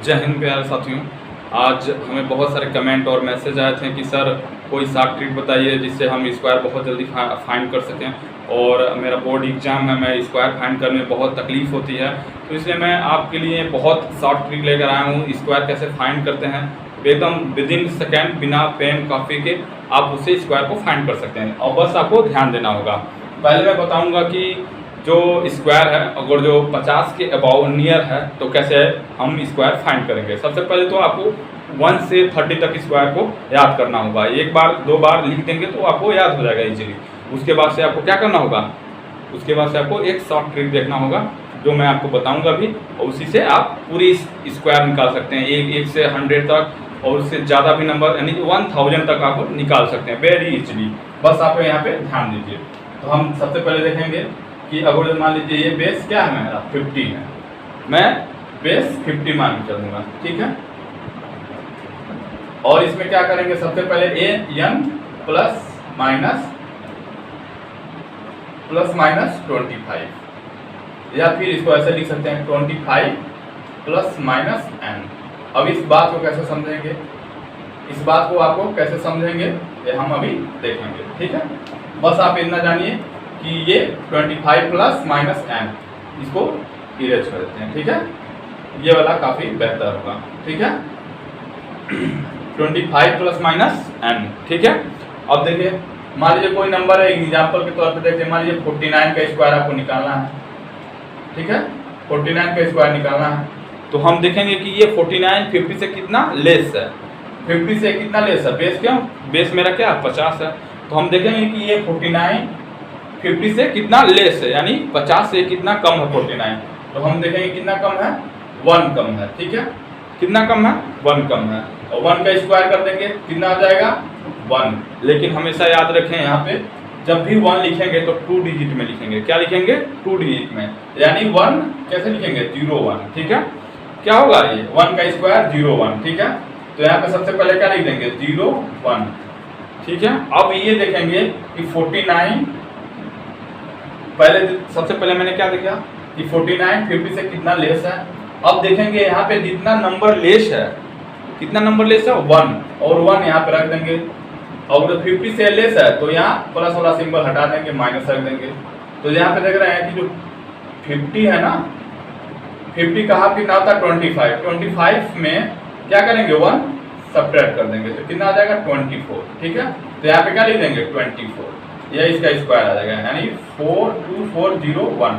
जय हिंद प्यारे साथियों। आज हमें बहुत सारे कमेंट और मैसेज आए थे कि सर कोई शॉर्ट ट्रिक बताइए जिससे हम स्क्वायर बहुत जल्दी फाइंड कर सकें, और मेरा बोर्ड एग्जाम है, मैं स्क्वायर फाइंड करने में बहुत तकलीफ़ होती है, तो इसलिए मैं आपके लिए बहुत शॉर्ट ट्रिक लेकर आया हूँ। स्क्वायर कैसे फाइंड करते हैं एकदम विदिन सेकेंड, बिना पेन कॉपी के आप उससे स्क्वायर को फाइंड कर सकते हैं, और बस आपको ध्यान देना होगा। पहले मैं बताऊँगा कि जो स्क्वायर है अगर जो 50 के अबाउ नियर है तो कैसे हम स्क्वायर फाइंड करेंगे। सबसे पहले तो आपको 1 से 30 तक स्क्वायर को याद करना होगा। एक बार दो बार लिख देंगे तो आपको याद हो जाएगा इजीली। उसके बाद से आपको क्या करना होगा, उसके बाद से आपको एक शॉर्ट ट्रिक देखना होगा जो मैं आपको बताऊंगा भी, और उसी से आप पूरी स्क्वायर निकाल सकते हैं, एक से 100 तक, और उससे ज़्यादा भी नंबर यानी 1000 तक आप निकाल सकते हैं वेरी इजीली। बस आप यहाँ पे ध्यान दीजिए। तो हम सबसे पहले देखेंगे कि अगर मान लीजिए ये बेस क्या है मेरा 50 है, मैं बेस 50 मान के चलूँगा, ठीक है। और इसमें क्या करेंगे, सबसे पहले n प्लस माइनस 25, या फिर इसको ऐसे लिख सकते हैं 25 प्लस माइनस n। अब इस बात को कैसे समझेंगे, इस बात को आपको कैसे समझेंगे ये हम अभी देखेंगे, ठीक है। बस आप इतना जानिए कि ये 25 प्लस माइनस n, इसको इरेज कर देते हैं, ठीक है। ये वाला काफ़ी बेहतर होगा, ठीक है। 25 प्लस माइनस n, ठीक है। अब देखिए मान लीजिए कोई नंबर है, एग्जाम्पल के तौर पे देखिए, मान लीजिए 49 का स्क्वायर आपको निकालना है, ठीक है। 49 का स्क्वायर निकालना है तो हम देखेंगे कि ये 49 50 से कितना लेस है, 50 से कितना लेस है, बेस क्यों, बेस मेरा क्या 50 है, तो हम देखेंगे कि ये 49 50 से कितना लेस है, यानी 50 से कितना कम है 49, तो हम देखेंगे कितना कम है, 1 कम है, ठीक है। कितना कम है, 1 कम है, और 1 का स्क्वायर कर देंगे कितना आ जाएगा 1। लेकिन हमेशा याद रखें यहाँ पे जब भी 1 लिखेंगे तो 2 डिजिट में लिखेंगे। क्या लिखेंगे, 2 डिजिट में, यानी 1 कैसे लिखेंगे 0 1, ठीक है। क्या होगा ये 1 का स्क्वायर 0 1, ठीक है। तो यहाँ पे सबसे पहले क्या लिख देंगे 0 1, ठीक है। अब ये देखेंगे कि 49, पहले सबसे पहले मैंने क्या देखा कि 49 50 से कितना लेस है। अब देखेंगे यहाँ पे जितना नंबर लेस है, कितना नंबर लेस है 1, और 1 यहाँ पे रख देंगे। और 50 से लेस है तो यहाँ प्लस वाला सिंबल हटा देंगे, माइनस रख देंगे। तो यहाँ पे देख रहे हैं कि जो 50 है ना, 50 कहाँ कितना होता है 25 में क्या करेंगे 1 सब्ट्रैक्ट कर देंगे तो कितना आ जाएगा 24, ठीक है। तो यहाँ पे क्या लिख देंगे 24, यह इसका स्क्वायर आ जाएगा, यानी 42401।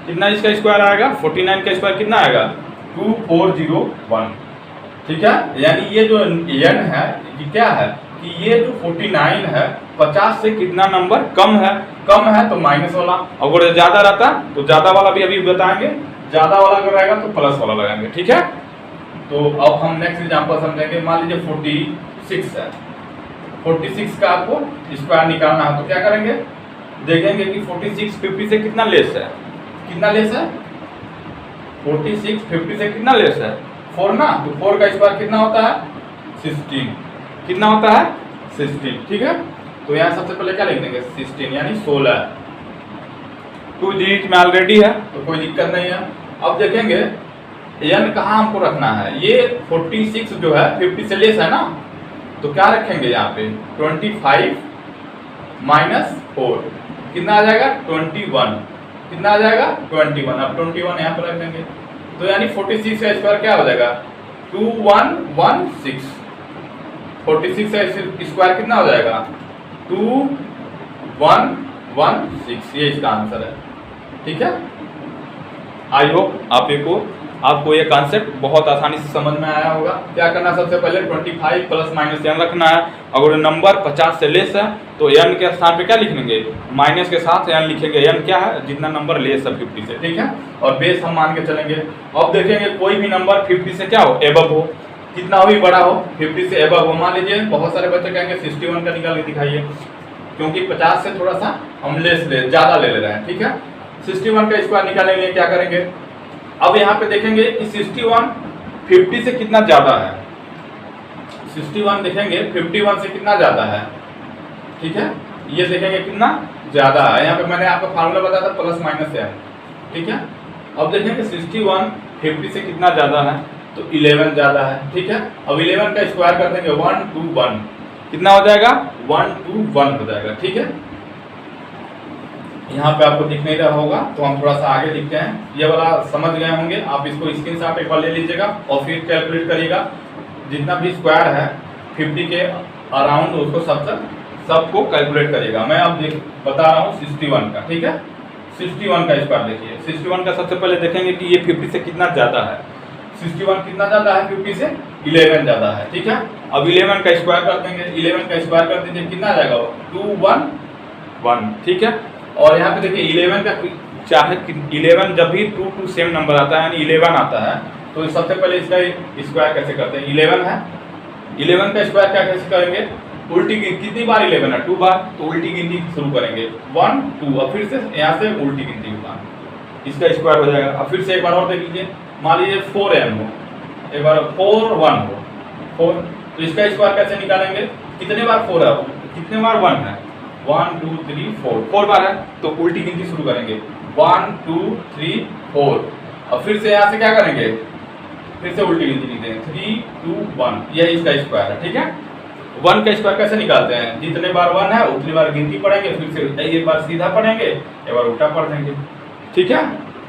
कितना इसका स्क्वायर आएगा, 49 का स्क्वायर कितना आएगा 2401, ठीक है। यानी ये जो n है ये क्या है कि ये जो 49 है 50 से कितना नंबर कम है तो माइनस वाला, अगर ज्यादा रहता तो ज्यादा वाला भी अभी बताएंगे, ज्यादा वाला अगर रहेगा तो प्लस वाला लगाएंगे, ठीक है। तो अब हम नेक्स्ट एग्जांपल समझेंगे। मान लीजिए 46 है, 46 का आपको स्क्वायर निकालना है तो क्या करेंगे, देखेंगे कि 46 50 से कितना लेस है, कितना लेस है 46 50 से कितना लेस है 4 ना, तो 4 का स्क्वायर कितना होता है 16, कितना होता है 16, ठीक है। तो यहाँ सबसे पहले क्या लिख देंगे 16, यानी 16, 2 डिजिट में ऑलरेडी है तो कोई दिक्कत नहीं है। अब देखेंगे n कहाँ हमको रखना है, ये 46 जो है 50 से लेस है ना, तो क्या रखेंगे यहाँ पे 25 माइनस 4, कितना आ जाएगा 21, कितना आ जाएगा 21। अब 21 यहाँ पर रख देंगे तो यानी 46 का स्क्वायर क्या हो जाएगा 2116, 46 का स्क्वायर कितना हो जाएगा 2116, ये इसका आंसर है, ठीक है। आई होप आपको ये कॉन्सेप्ट बहुत आसानी से समझ में आया होगा। क्या करना, सबसे पहले 25 प्लस माइनस n रखना है। अगर नंबर 50 से लेस है तो n के स्थान पे क्या लिख लेंगे, माइनस के साथ n लिखेंगे। n क्या है, जितना नंबर लेस है 50 से, ठीक है। और बेस हम मान के चलेंगे। अब देखेंगे कोई भी नंबर 50 से क्या हो, एबव हो, कितना भी बड़ा हो 50 से एबव हो। मान लीजिए बहुत सारे बच्चे कहेंगे 61 का निकाल के दिखाइए, क्योंकि 50 से थोड़ा सा हम ज़्यादा ले रहे हैं, ठीक है। 61 का स्क्वायर निकालने के लिए क्या करेंगे, अब यहाँ पे देखेंगे कि 61 50 से कितना ज्यादा है, 61 देखेंगे 51 से कितना ज्यादा है, ठीक है। ये देखेंगे कितना ज्यादा है, यहाँ पे मैंने आपको फार्मूला बताया था प्लस माइनस n, ठीक है। अब देखेंगे 61 50 से कितना ज्यादा है, तो 11 ज़्यादा है, ठीक है। अब 11 का स्क्वायर कर देंगे 1 2 1, कितना हो जाएगा 1 2 1 हो जाएगा, ठीक है। यहाँ पे आपको दिख नहीं रहा होगा तो हम थोड़ा सा आगे लिखते हैं, ये वाला समझ गए होंगे आप, इसको स्क्रीनशॉट एक बार ले लीजिएगा और फिर कैलकुलेट करिएगा। जितना भी स्क्वायर है 50 के अराउंड उसको सबको कैलकुलेट करिएगा। मैं अब बता रहा हूँ 61 का, ठीक है। 61 का स्क्वायर देखिए, 61 का सबसे पहले देखेंगे कि ये 50 से कितना ज़्यादा है। 61 कितना ज़्यादा है 50 से, 11 ज़्यादा है, ठीक है। अब 11 का स्क्वायर कर देंगे, 11 का स्क्वायर कर दीजिए, कितना आ जाएगा 2 1 1, ठीक है। और यहाँ पे देखिए 11 का चाहे 11 जब भी 2 2 सेम नंबर आता है यानी 11 आता है तो सबसे पहले इसका स्क्वायर कैसे करते हैं। 11 है, 11 का स्क्वायर क्या कैसे करेंगे, उल्टी कितनी बार 11 है 2 बार, तो उल्टी गिनती शुरू करेंगे 1 2, और फिर से यहाँ से उल्टी गिनती होगा, इसका स्क्वायर हो जाएगा। अब फिर से एक बार और देख लीजिए, मान लीजिए 4m हो, एक बार 4 1 हो 4, तो इसका स्क्वायर कैसे निकालेंगे, कितने बार 4 है, कितने बार 1 है, 1 2 3 4 बार है, तो उल्टी गिनती शुरू करेंगे 1 2 3 4। अब फिर से यहाँ से क्या करेंगे, फिर से उल्टी गिनती लिखते हैं 3 2 1, यही इसका स्क्वायर है, ठीक है। 1 का स्क्वायर कैसे निकालते हैं, जितने बार 1 है उतनी बार गिनती पढ़ेंगे, फिर से एक बार सीधा पढ़ेंगे, एक बार उल्टा पढ़ देंगे, ठीक है।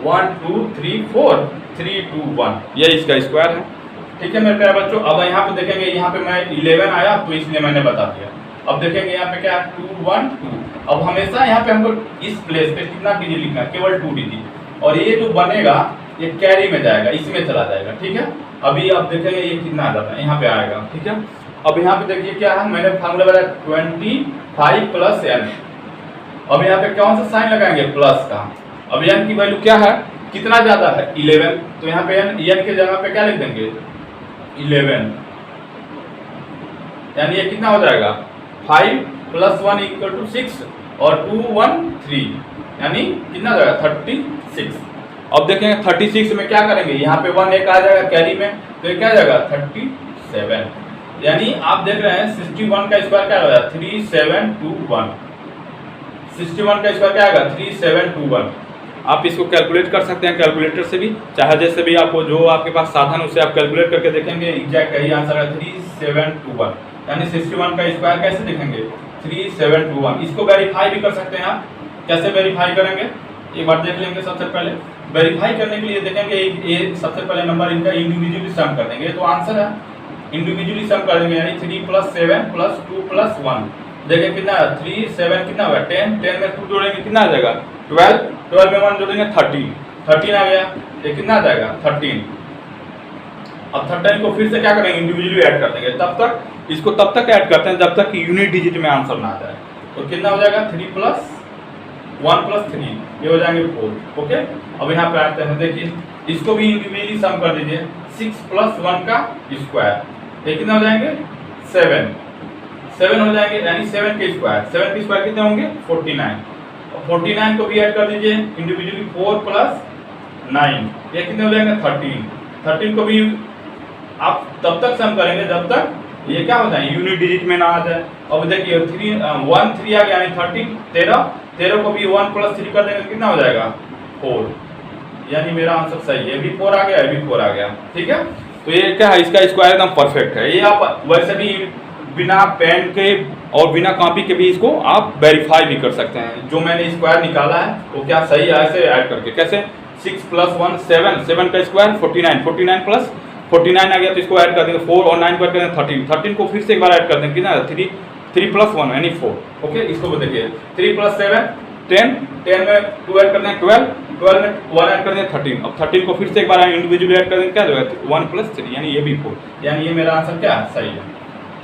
1 2 3 4 3 2 1, यही इसका स्क्वायर है, ठीक है मेरे प्यारे बच्चों। अब यहाँ पे देखेंगे, यहाँ पे मैं 11 आया तो इसलिए मैंने बता दिया। अब देखेंगे यहाँ पे क्या 2 1 2, अब हमेशा यहाँ पे हमको इस प्लेस पे कितना डिजिट लिखना है, केवल 2 डिजिट, और ये जो बनेगा ये कैरी में जाएगा, इसमें चला जाएगा, ठीक है। अभी आप देखेंगे ये कितना आ जाता है, यहाँ पे आएगा, ठीक है। अब यहाँ पे देखिए क्या है, मैंने फार्मूला बताया 25 प्लस n। अब यहाँ पे कौन सा साइन लगाएंगे, प्लस का। अब n की वैल्यू क्या है, कितना ज्यादा है 11, तो यहाँ पे n के जगह पे क्या लिख देंगे 11, यानी ये कितना हो जाएगा 5 + 1 = 6 और 2 1 3, यानी कितना जाएगा 36। अब देखेंगे 36 में क्या करेंगे, यहाँ पे 1 एक आ जाएगा कैरी में, तो ये क्या जाएगा 37, यानी आप देख रहे हैं 61 का स्क्वायर क्या होगा 3721, 61 का स्क्वायर क्या आएगा 3721। आप इसको कैलकुलेट कर सकते हैं कैलकुलेटर से भी, चाहे जैसे भी आपको जो आपके पास साधन उससे आप कैलकुलेट करके देखेंगे, एग्जैक्ट यही आंसर है 3721, यानी 61 का स्क्वायर कैसे लिखेंगे 3721। इसको वेरीफाई भी कर सकते हैं आप, कैसे वेरीफाई करेंगे एक बार देख लेंगे। सबसे पहले वेरीफाई करने के लिए देखेंगे ये सबसे पहले नंबर इनका इंडिविजुअली सम कर देंगे, तो आंसर है इंडिविजुअली सम कर देंगे, यानी 3 + 7 + 2 + 1, देखिए कितना 3 7 कितना होगा 10, 10 में 2 जोड़ेंगे कितना आ जाएगा 12, 12 में 1 जोड़ेंगे 13, 13 आ गया, ये कितना आ जाएगा 13। अब 13 को फिर से क्या करेंगे इंडिविजुअली ऐड कर देंगे, तब तक इसको तब तक ऐड करते हैं जब तक कि यूनिट डिजिट में आंसर ना आ जाए, तो कितना हो जाएगा 3 + 1 + 3, ये हो जाएंगे 4, ओके। अब यहाँ पे आते हैं, देखिए इसको भी इंडिविजुअली सम कर दीजिए, 6 + 1 का स्क्वायर, ये कितना हो जाएंगे 7 हो जाएंगे, यानी 7 के स्क्वायर कितने होंगे 49, और 49 को भी ऐड कर दीजिए इंडिविजुअली 4 + 9, ये कितने हो जाएंगे 13, 13 को भी आप तब तक सम करेंगे जब तक ये क्या हो जाए यूनिट डिजिट में ना आ जाए। अब देखिए 1 3 आ गया, यानी 13, 13 को भी 1 + 3 कर देंगे कितना हो जाएगा 4, यानी मेरा आंसर सही है, ये भी 4 आ गया, ये भी 4 आ गया, ठीक है। तो ये क्या है, इसका स्क्वायर एकदम परफेक्ट है। ये आप वैसे भी बिना पेन के और बिना कॉपी के भी इसको आप वेरीफाई भी कर सकते हैं, जो मैंने स्क्वायर निकाला है वो क्या सही है, ऐसे ऐड करके कैसे 6 + 1 7, 7 का स्क्वायर 49, 49 + 49 आ गया, तो इसको ऐड कर देंगे 4 और 9 को ऐड कर देंगे 13, 13 को फिर से एक बार ऐड कर देंगे कितना 3 + 1 यानी 4, ओके। इसको देखिए 3 + 7 10, 10 में 2 ऐड कर देंगे 12, 12 में 1 ऐड कर देंगे 13, अब 13 को फिर से एक बार इंडिविजुअली ऐड कर देंगे क्या होगा 1 + 3, यानी ये भी 4, यानी ये मेरा आंसर क्या है सही है,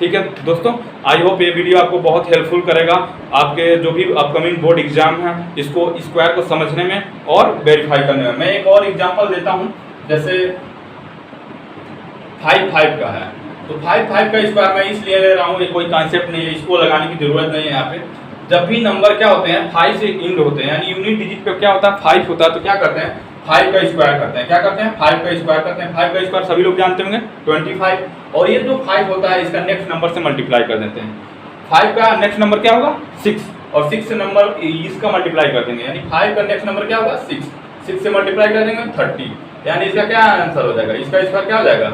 ठीक है दोस्तों। आई होप ये वीडियो आपको बहुत हेल्पफुल करेगा आपके जो भी अपकमिंग बोर्ड एग्जाम है, इसको स्क्वायर को समझने में और वेरीफाई करने में। मैं एक और एग्जांपल देता हूँ, जैसे 5 का है, तो 5 का स्क्वायर मैं इसलिए ले रहा हूँ, ये कोई कॉन्सेप्ट नहीं है, इसको लगाने की जरूरत नहीं है। यहाँ पे जब भी नंबर क्या होते हैं 5 से इंड होते हैं, यानी यूनिट डिजिट पे क्या होता है 5 होता है, तो क्या करते हैं 5 का स्क्वायर करते हैं, क्या करते हैं 5 का स्क्वायर करते हैं। 5 का स्क्वायर सभी लोग जानते होंगे 25, और ये जो 5 होता है इसका नेक्स्ट नंबर से मल्टीप्लाई कर देते हैं। 5 का नेक्स्ट नंबर क्या होगा 6, और 6 से नंबर इसका मल्टीप्लाई कर देंगे, यानी 5 का नेक्स्ट नंबर क्या होगा 6 से मल्टीप्लाई कर देंगे 30, यानी इसका क्या आंसर हो जाएगा, इसका स्क्वायर क्या हो जाएगा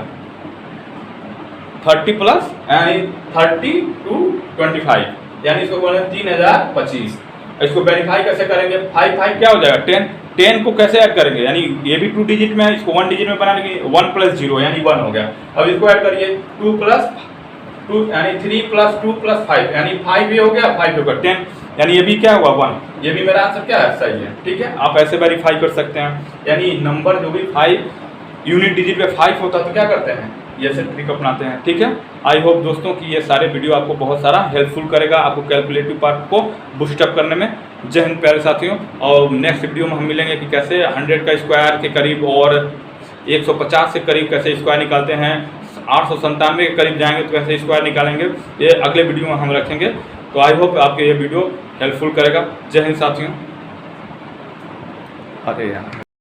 30 प्लस यानी 30 to 25, यानी इसको बोले 3025। इसको वेरीफाई कैसे करेंगे, 5 क्या हो जाएगा 10 को कैसे ऐड करेंगे, यानी ये भी 2 डिजिट में है, इसको 1 डिजिट में बनाने की 1 + 0 यानी 1 हो गया। अब इसको ऐड करिए 2 + 2 यानी 3 + 2 + 5 यानी 5 भी हो गया, 5 होगा 10 यानी ये भी क्या हुआ 1। ये भी मेरा आंसर क्या है, सही है। ठीक है, आप ऐसे वेरीफाई कर सकते हैं, यानी नंबर जो भी 5 यूनिट डिजिट पे 5 होता है तो क्या करते हैं, ये से ट्रिक अपनाते हैं। ठीक है, आई होप दोस्तों कि ये सारे वीडियो आपको बहुत सारा हेल्पफुल करेगा, आपको कैलकुलेटिव पार्ट को बूस्टअप करने में। जय हिंद प्यारे साथियों, और नेक्स्ट वीडियो में हम मिलेंगे कि कैसे 100 का स्क्वायर के करीब और 150 के करीब कैसे स्क्वायर निकालते हैं, 897 के करीब जाएंगे तो कैसे स्क्वायर निकालेंगे, ये अगले वीडियो में हम रखेंगे। तो आई होप आपके ये वीडियो हेल्पफुल करेगा। जय हिंद साथियों। अरे यार